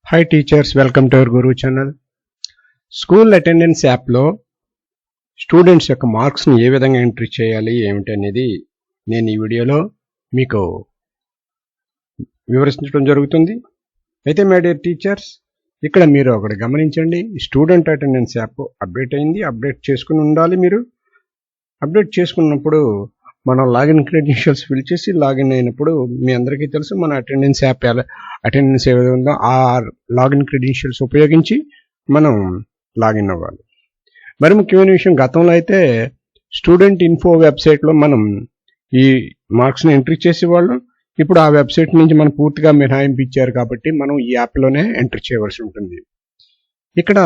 Hi teachers, welcome to our Guru channel. School attendance యాప్లో students యొక్క మార్క్స్ని ఏ విధంగా entry చేయాలి ఏమిటి అనేది నేను ఈ వీడియోలో మీకు వివరించడం జరుగుతుంది. అయితే మై డియర్ టీచర్స్, ఇక్కడ మీరు ఒకటి గమనించండి. స్టూడెంట్ అటెండెన్స్ యాప్ అప్డేట్ అయింది. అప్డేట్ చేసుకుని ఉండాలి. మీరు అప్డేట్ చేసుకున్నప్పుడు మనం లాగిన్ క్రెడెన్షియల్స్ ఫిల్ చేసి లాగిన్ అయినప్పుడు మీ అందరికీ తెలుసు మన అటెండెన్స్ యాప్ అటెండెన్స్ ఏ విధంగా ఉందో ఆ లాగిన్ క్రెడెన్షియల్స్ ఉపయోగించి మనం లాగిన్ అవ్వాలి. మరి ముఖ్యమైన విషయం, గతంలో అయితే స్టూడెంట్ ఇన్ఫో వెబ్సైట్లో మనం ఈ మార్క్స్ని ఎంట్రీ చేసేవాళ్ళం. ఇప్పుడు ఆ వెబ్సైట్ నుంచి మనం పూర్తిగా మినహాయింపు ఇచ్చారు కాబట్టి మనం ఈ యాప్లోనే ఎంట్రీ చేయవలసి ఉంటుంది. ఇక్కడ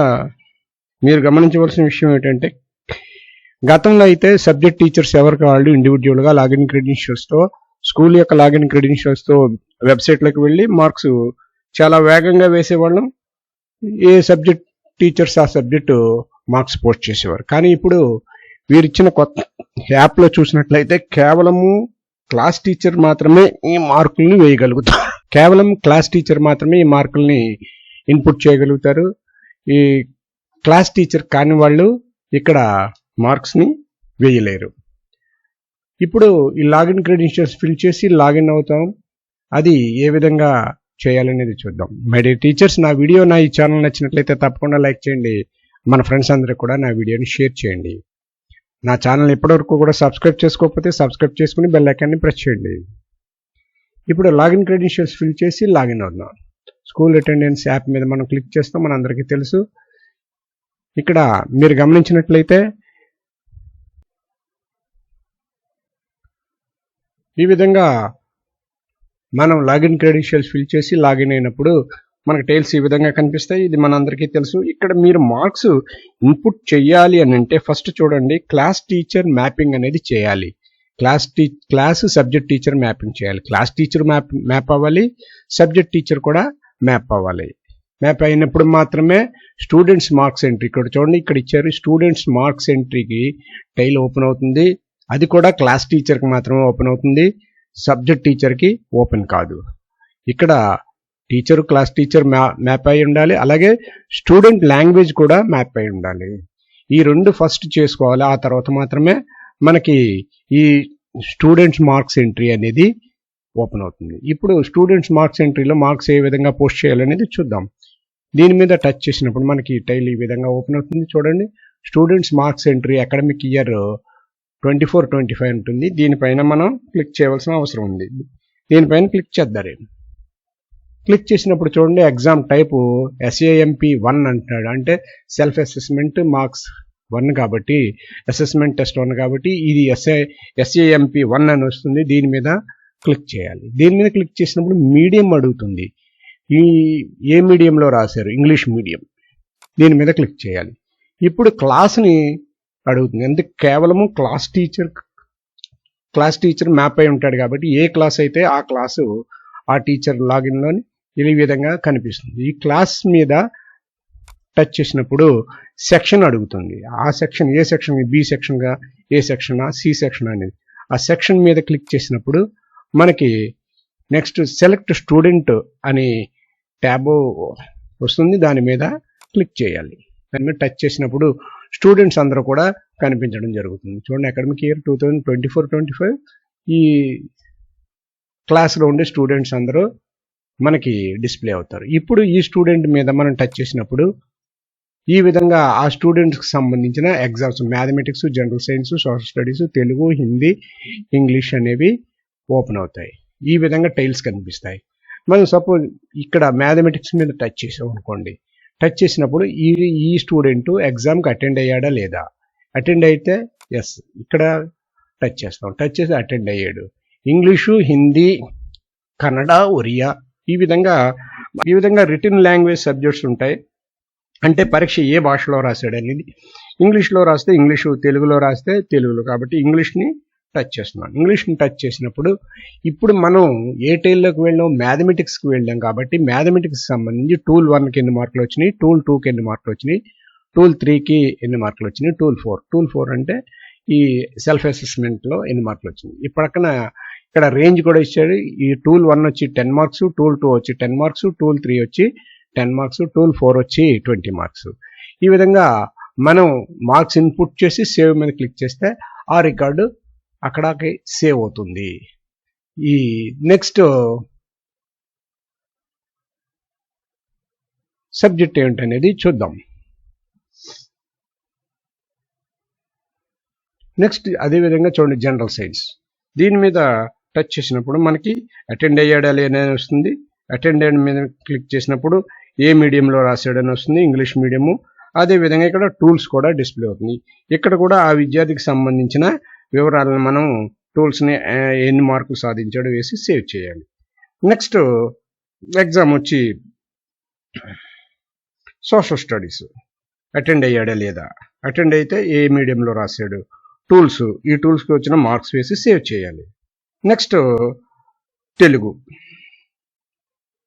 మీరు గమనించవలసిన విషయం ఏంటంటే, గతంలో అయితే సబ్జెక్ట్ టీచర్స్ ఎవరికి వాళ్ళు ఇండివిజువల్గా లాగిన్ క్రెడెన్షియల్స్తో స్కూల్ యొక్క లాగిన్ క్రెడెన్షియల్స్తో వెబ్సైట్లోకి వెళ్ళి మార్క్స్ చాలా వేగంగా వేసేవాళ్ళం. ఏ సబ్జెక్ట్ టీచర్స్ ఆ సబ్జెక్టు మార్క్స్ పోస్ట్ చేసేవారు. కానీ ఇప్పుడు వీరిచ్చిన కొత్త యాప్లో చూసినట్లయితే కేవలము క్లాస్ టీచర్ మాత్రమే ఈ మార్కుల్ని వేయగలుగుతారు. కేవలం క్లాస్ టీచర్ మాత్రమే ఈ మార్కుల్ని ఇన్పుట్ చేయగలుగుతారు. ఈ క్లాస్ టీచర్ కాని వాళ్ళు ఇక్కడ మార్క్స్ని వేయలేరు. ఇప్పుడు ఈ లాగిన్ క్రెడెన్షియల్స్ ఫిల్ చేసి లాగిన్ అవుతాం. అది ఏ విధంగా చేయాలనేది చూద్దాం. మై డియర్ టీచర్స్, నా వీడియో ఈ ఛానల్ నచ్చినట్లయితే తప్పకుండా లైక్ చేయండి. మన ఫ్రెండ్స్ అందరికీ కూడా నా వీడియోని షేర్ చేయండి. నా ఛానల్ ఇప్పటివరకు కూడా సబ్స్క్రైబ్ చేసుకోకపోతే సబ్స్క్రైబ్ చేసుకుని బెల్ ఐకాన్ని ప్రెస్ చేయండి. ఇప్పుడు లాగిన్ క్రెడెన్షియల్స్ ఫిల్ చేసి లాగిన్ అవుదాం. స్కూల్ అటెండెన్స్ యాప్ మీద మనం క్లిక్ చేస్తాం. మనందరికీ తెలుసు. ఇక్కడ మీరు గమనించినట్లయితే ఈ విధంగా మనం లాగిన్ క్రెడెన్షియల్స్ ఫిల్ చేసి లాగిన్ అయినప్పుడు మనకు టైల్స్ ఈ విధంగా కనిపిస్తాయి. ఇది మనందరికీ తెలుసు. ఇక్కడ మీరు మార్క్స్ ఇన్పుట్ చేయాలి అని అంటే ఫస్ట్ చూడండి, క్లాస్ టీచర్ మ్యాపింగ్ అనేది చేయాలి. క్లాస్ సబ్జెక్ట్ టీచర్ మ్యాపింగ్ చేయాలి. క్లాస్ టీచర్ మ్యాప్ అవ్వాలి, సబ్జెక్ట్ టీచర్ కూడా మ్యాప్ అవ్వాలి. మ్యాప్ అయినప్పుడు మాత్రమే స్టూడెంట్స్ మార్క్స్ ఎంట్రీ, ఇక్కడ చూడండి ఇక్కడ ఇచ్చారు, స్టూడెంట్స్ మార్క్స్ ఎంట్రీకి టైల్ ఓపెన్ అవుతుంది. అది కూడా క్లాస్ టీచర్కి మాత్రమే ఓపెన్ అవుతుంది, సబ్జెక్ట్ టీచర్కి ఓపెన్ కాదు. ఇక్కడ టీచరు క్లాస్ టీచర్ మ్యాప్ అయి ఉండాలి, అలాగే స్టూడెంట్ లాంగ్వేజ్ కూడా మ్యాప్ అయి ఉండాలి. ఈ రెండు ఫస్ట్ చేసుకోవాలి. ఆ తర్వాత మాత్రమే మనకి ఈ స్టూడెంట్స్ మార్క్స్ ఎంట్రీ అనేది ఓపెన్ అవుతుంది. ఇప్పుడు స్టూడెంట్స్ మార్క్స్ ఎంట్రీలో మార్క్స్ ఏ విధంగా పోస్ట్ చేయాలనేది చూద్దాం. దీని మీద టచ్ చేసినప్పుడు మనకి టైల్ ఈ విధంగా ఓపెన్ అవుతుంది. చూడండి, students marks entry academic year 24-25 ఉంటుంది. దీనిపైన మనం క్లిక్ చేయవలసిన అవసరం ఉంది. దీనిపైన క్లిక్ చేద్దాం. క్లిక్ చేసినప్పుడు చూడండి, ఎగ్జామ్ టైపు SAMP1 అంటున్నాడు. అంటే సెల్ఫ్ అసెస్మెంట్ మార్క్స్ 1 కాబట్టి, అసెస్మెంట్ టెస్ట్ 1 కాబట్టి ఇది SAMP1 అని వస్తుంది. దీని మీద క్లిక్ చేయాలి. దీని మీద క్లిక్ చేసినప్పుడు మీడియం అడుగుతుంది. ఏ మీడియంలో రాశారు? English medium. దీని మీద క్లిక్ చేయాలి. ఇప్పుడు క్లాస్ని అడుగుతుంది. ఎందుకు? కేవలము క్లాస్ టీచర్ మ్యాప్ అయి ఉంటాడు కాబట్టి ఏ క్లాస్ అయితే ఆ క్లాసు ఆ టీచర్ లాగిన్లోని ఈ విధంగా కనిపిస్తుంది. ఈ క్లాస్ మీద టచ్ చేసినప్పుడు సెక్షన్ అడుగుతుంది. ఆ సెక్షన్ ఏ సెక్షన్? బి సెక్షన్గా, ఏ సెక్షనా, సి సెక్షన్ అనేది. ఆ సెక్షన్ మీద క్లిక్ చేసినప్పుడు మనకి నెక్స్ట్ సెలెక్ట్ స్టూడెంట్ అని ట్యాబ్ వస్తుంది. దాని మీద క్లిక్ చేయాలి. దాని మీద టచ్ చేసినప్పుడు స్టూడెంట్స్ అందరూ కూడా కనిపించడం జరుగుతుంది. చూడండి, అకాడమిక్ ఇయర్ 2024-25 ఈ క్లాస్లో ఉండే స్టూడెంట్స్ అందరూ మనకి డిస్ప్లే అవుతారు. ఇప్పుడు ఈ స్టూడెంట్ మీద మనం టచ్ చేసినప్పుడు ఈ విధంగా ఆ స్టూడెంట్స్కి సంబంధించిన exams mathematics, general science, social studies, Telugu, Hindi, English అనేవి ఓపెన్ అవుతాయి. ఈ విధంగా టైల్స్ కనిపిస్తాయి. మనం సపోజ్ ఇక్కడ మ్యాథమెటిక్స్ మీద టచ్ చేసాం అనుకోండి. టచ్ చేసినప్పుడు ఈ స్టూడెంట్ ఎగ్జామ్కి అటెండ్ అయ్యాడా లేదా? అటెండ్ అయితే ఎస్, ఇక్కడ టచ్ చేస్తాం. టచ్ చేసి అటెండ్ అయ్యాడు. ఇంగ్లీషు, హిందీ, కన్నడ, ఒరియా ఈ విధంగా రిటన్ లాంగ్వేజ్ సబ్జెక్ట్స్ ఉంటాయి. అంటే పరీక్ష ఏ భాషలో రాశాడు అనేది. ఇంగ్లీష్లో రాస్తే ఇంగ్లీషు, తెలుగులో రాస్తే తెలుగులో. కాబట్టి ఇంగ్లీష్ని టచ్ చేస్తున్నాం. ఇంగ్లీష్ని టచ్ చేసినప్పుడు ఇప్పుడు మనం ఏ టైల్లోకి వెళ్ళాం? మ్యాథమెటిక్స్కి వెళ్ళాం. కాబట్టి మ్యాథమెటిక్స్ సంబంధించి టూల్ 1కి ఎన్ని మార్కులు వచ్చినాయి, టూల్ 2కి ఎన్ని మార్కులు వచ్చినాయి, టూల్ 3కి ఎన్ని మార్కులు వచ్చినాయి, టూల్ 4 అంటే ఈ సెల్ఫ్ అసెస్మెంట్లో ఎన్ని మార్కులు వచ్చినాయి. ఈ పక్కన ఇక్కడ రేంజ్ కూడా ఇచ్చాడు. ఈ టూల్ 1 వచ్చి 10 మార్క్స్, టూల్ 2 వచ్చి 10 మార్క్స్, టూల్ 3 వచ్చి 10 మార్క్స్, టూల్ 4 వచ్చి 20 మార్క్స్. ఈ విధంగా మనం మార్క్స్ ఇన్పుట్ చేసి సేవ్ మీద క్లిక్ చేస్తే ఆ రికార్డు అక్కడికి సేవ్ అవుతుంది. ఈ నెక్స్ట్ సబ్జెక్ట్ ఏంటనేది చూద్దాం. నెక్స్ట్ అదేవిధంగా చూడండి, జనరల్ సైన్స్. దీని మీద టచ్ చేసినప్పుడు మనకి అటెండ్ అయ్యాడా లేదని వస్తుంది. అటెండ్ అయ్యాడు మీద క్లిక్ చేసినప్పుడు ఏ మీడియంలో రాశాడని వస్తుంది, ఇంగ్లీష్ మీడియము. అదేవిధంగా ఇక్కడ టూల్స్ కూడా డిస్ప్లే అవుతుంది. ఇక్కడ కూడా ఆ విద్యార్థికి సంబంధించిన వివరాలను మనం టూల్స్ని ఎన్ని మార్కులు సాధించాడో వేసి సేవ్ చేయాలి. నెక్స్ట్ ఎగ్జామ్ వచ్చి సోషల్ స్టడీస్. అటెండ్ అయ్యాడా లేదా, అటెండ్ అయితే ఏ మీడియంలో రాశాడు, టూల్స్, ఈ టూల్స్కి వచ్చిన మార్క్స్ వేసి సేవ్ చేయాలి. నెక్స్ట్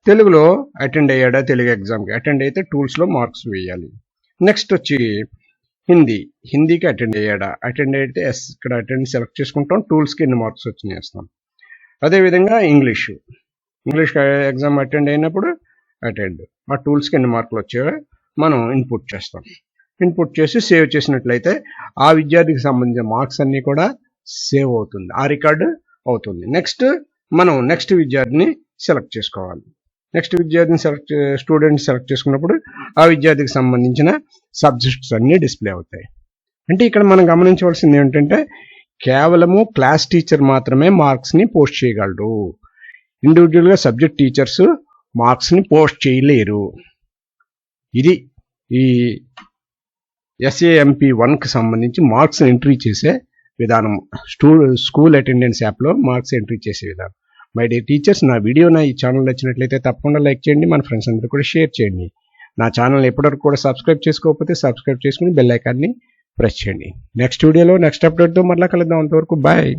తెలుగులో అటెండ్ అయ్యాడా, తెలుగు ఎగ్జామ్కి అటెండ్ అయితే టూల్స్లో మార్క్స్ వేయాలి. నెక్స్ట్ వచ్చి హిందీకి అటెండ్ అయ్యాడా, అటెండ్ అయితే ఇక్కడ అటెండ్ సెలెక్ట్ చేసుకుంటాం, టూల్స్కి ఎన్ని మార్క్స్ వచ్చినాయి వేస్తాం. అదేవిధంగా ఇంగ్లీష్ ఎగ్జామ్ అటెండ్ అయినప్పుడు అటెండ్, ఆ టూల్స్కి ఎన్ని మార్కులు వచ్చాయో మనం ఇన్పుట్ చేస్తాం. ఇన్పుట్ చేసి సేవ్ చేసినట్లయితే ఆ విద్యార్థికి సంబంధించిన మార్క్స్ అన్నీ కూడా సేవ్ అవుతుంది, ఆ రికార్డు అవుతుంది. నెక్స్ట్ మనం నెక్స్ట్ విద్యార్థిని సెలెక్ట్ చేసుకోవాలి. నెక్స్ట్ విద్యార్థిని స్టూడెంట్ సెలెక్ట్ చేసుకున్నప్పుడు ఆ విద్యార్థికి సంబంధించిన సబ్జెక్ట్స్ అన్నీ డిస్ప్లే అవుతాయి. అంటే ఇక్కడ మనం గమనించవలసింది ఏంటంటే కేవలము క్లాస్ టీచర్ మాత్రమే మార్క్స్ని పోస్ట్ చేయగలరు. ఇండివిజువల్గా సబ్జెక్ట్ టీచర్స్ మార్క్స్ని పోస్ట్ చేయలేరు. ఇది ఈ SAMP 1కి సంబంధించి మార్క్స్ ఎంట్రీ చేసే విధానం, స్కూల్ అటెండెన్స్ యాప్లో మార్క్స్ ఎంట్రీ చేసే విధానం. మై డియర్ టీచర్స్, నా వీడియో ఈ ఛానల్ నచ్చినట్లయితే తప్పకుండా లైక్ చేయండి, మన ఫ్రెండ్స్ అందరూ కూడా షేర్ చేయండి. నా ఛానల్ ఎప్పటివరకు కూడా సబ్స్క్రైబ్ చేసుకోకపోతే సబ్స్క్రైబ్ చేసుకుని బెల్ ఐకాన్ని ప్రెస్ చేయండి. నెక్స్ట్ వీడియోలో నెక్స్ట్ అప్డేట్తో మరలా కలుద్దాం. అంతవరకు బాయ్.